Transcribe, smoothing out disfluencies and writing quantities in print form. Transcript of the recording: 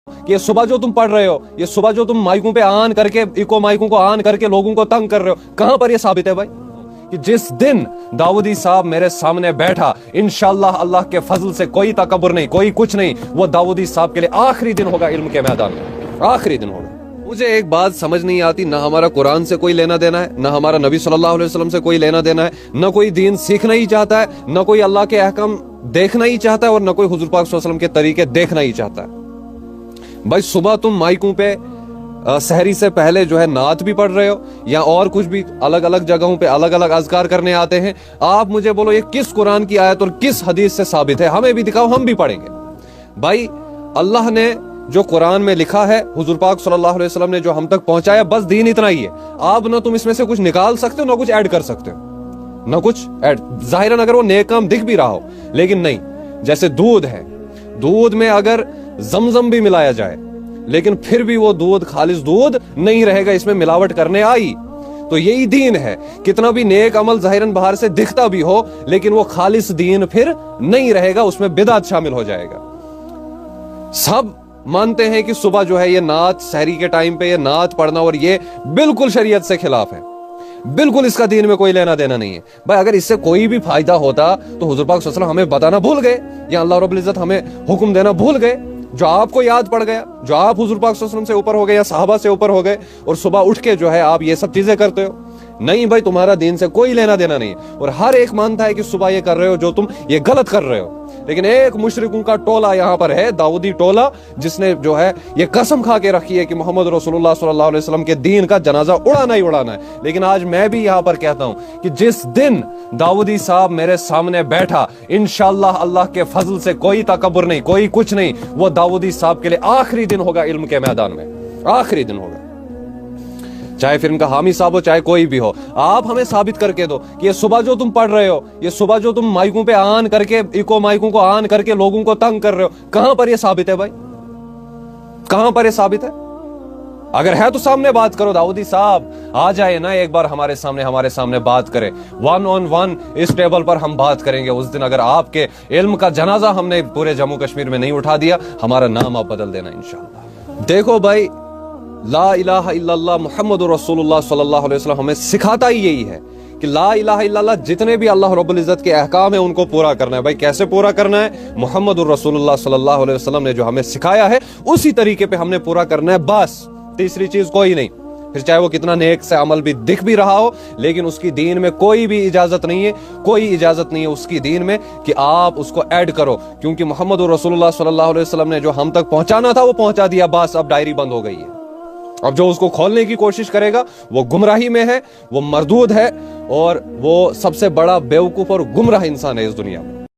کہ یہ صبح جو تم پڑھ رہے ہو، یہ صبح جو تم مائکوں پہ آن کر کے اکو مائکوں کو آن کر کے لوگوں کو تنگ کر رہے ہو، کہاں پر یہ ثابت ہے بھائی کہ جس دن داؤدی صاحب میرے سامنے بیٹھا، انشاءاللہ اللہ کے فضل سے کوئی تکبر نہیں، کوئی کچھ نہیں، وہ داؤدی صاحب کے لیے آخری دن ہوگا علم کے میدان میں، آخری دن ہوگا۔ مجھے ایک بات سمجھ نہیں آتی، نہ ہمارا قرآن سے کوئی لینا دینا ہے، نہ ہمارا نبی صلی اللہ علیہ وسلم سے کوئی لینا دینا ہے، نہ کوئی دین سیکھنا ہی چاہتا ہے، نہ کوئی اللہ کے احکام دیکھنا ہی چاہتا ہے، اور نہ کوئی حضور پاک صلی اللہ علیہ وسلم کے طریقے دیکھنا ہی چاہتا ہے۔ بھائی صبح تم مائکوں پہ سحری سے پہلے جو ہے نعت بھی پڑھ رہے ہو، یا اور کچھ بھی الگ الگ جگہوں پہ الگ الگ اذکار کرنے آتے ہیں، آپ مجھے بولو یہ کس قرآن کی آیت اور کس حدیث سے ثابت ہے؟ ہمیں بھی دکھاؤ، ہم بھی پڑھیں گے۔ بھائی اللہ نے جو قرآن میں لکھا ہے، حضور پاک صلی اللہ علیہ وسلم نے جو ہم تک پہنچایا، بس دین اتنا ہی ہے۔ آپ نہ تم اس میں سے کچھ نکال سکتے ہو، نہ کچھ ایڈ کر سکتے ہو، نہ کچھ ایڈ۔ ظاہراً اگر وہ نیک کام دکھ بھی رہا ہو، لیکن نہیں، جیسے دودھ ہے، دودھ میں اگر زمزم بھی ملایا جائے لیکن پھر بھی وہ دودھ خالص دودھ نہیں رہے گا، اس میں ملاوٹ کرنے آئی۔ تو یہی دین ہے، کتنا بھی نیک عمل ظاہراً باہر سے دکھتا بھی ہو، لیکن وہ خالص دین پھر نہیں رہے گا، اس میں بدعت شامل ہو جائے گا۔ سب مانتے ہیں کہ صبح جو ہے یہ نعت، سحری کے ٹائم پہ یہ نعت پڑھنا، اور یہ بالکل شریعت سے خلاف ہے، بالکل اس کا دین میں کوئی لینا دینا نہیں ہے۔ بھائی اگر اس سے کوئی بھی فائدہ ہوتا تو حضور پاک صلی اللہ علیہ وسلم ہمیں بتانا بھول گئے، یا اللہ رب العزت ہمیں حکم دینا بھول گئے؟ جو آپ کو یاد پڑ گیا، جو آپ حضور پاک صلی اللہ علیہ وسلم سے اوپر ہو گئے یا صحابہ سے اوپر ہو گئے، اور صبح اٹھ کے جو ہے آپ یہ سب چیزیں کرتے ہو؟ نہیں بھائی، تمہارا دین سے کوئی لینا دینا نہیں ہے، اور ہر ایک مانتا ہے کہ صبح یہ کر رہے ہو جو تم یہ غلط کر رہے ہو۔ لیکن ایک مشرکوں کا ٹولہ یہاں پر ہے، داؤدی ٹولہ، جس نے جو ہے یہ قسم کھا کے رکھی ہے کہ محمد رسول اللہ صلی اللہ علیہ وسلم کے دین کا جنازہ اڑانا ہی اڑانا ہے۔ لیکن آج میں بھی یہاں پر کہتا ہوں کہ جس دن داؤدی صاحب میرے سامنے بیٹھا، انشاءاللہ اللہ کے فضل سے کوئی تکبر نہیں، کوئی کچھ نہیں، وہ داؤدی صاحب کے لیے آخری دن ہوگا علم کے میدان میں، آخری دن ہوگا۔ چاہے پھر ان کا حامی صاحب ہو، چاہے کوئی بھی ہو، آپ ہمیں ثابت کر کے دو کہ یہ صبح جو تم پڑھ رہے ہو، یہ صبح جو تم مائکوں پہ آن کر کے اکو مائکوں کو آن کر کے لوگوں کو تنگ کر رہے ہو، کہاں پر یہ ثابت ہے بھائی؟ کہاں پر یہ ثابت ہے؟ اگر ہے تو سامنے بات کرو، داؤدی صاحب آ جائے نا ایک بار ہمارے سامنے بات کرے، 1 on 1 اس ٹیبل پر ہم بات کریں گے۔ اس دن اگر آپ کے علم کا جنازہ ہم نے پورے جموں کشمیر میں نہیں اٹھا دیا، ہمارا نام آپ بدل دینا انشاءاللہ۔ دیکھو بھائی، لا الہ الا اللہ محمد رسول اللہ صلی اللہ علیہ وسلم ہمیں سکھاتا ہی یہی ہے کہ لا الہ الا اللہ، جتنے بھی اللہ رب العزت کے احکام ہیں ان کو پورا کرنا ہے۔ بھائی کیسے پورا کرنا ہے؟ محمد الرسول اللہ صلی اللہ علیہ وسلم نے جو ہمیں سکھایا ہے اسی طریقے پہ ہم نے پورا کرنا ہے، بس تیسری چیز کوئی نہیں۔ پھر چاہے وہ کتنا نیک سے عمل بھی دکھ بھی رہا ہو، لیکن اس کی دین میں کوئی بھی اجازت نہیں ہے، کوئی اجازت نہیں ہے اس کی دین میں کہ آپ اس کو ایڈ کرو، کیونکہ محمد الرسول اللہ صلی اللہ علیہ وسلم نے جو ہم تک پہنچانا تھا وہ پہنچا دیا، بس اب ڈائری بند ہو گئی ہے۔ اب جو اس کو کھولنے کی کوشش کرے گا وہ گمراہی میں ہے، وہ مردود ہے، اور وہ سب سے بڑا بیوقوف اور گمراہ انسان ہے اس دنیا میں۔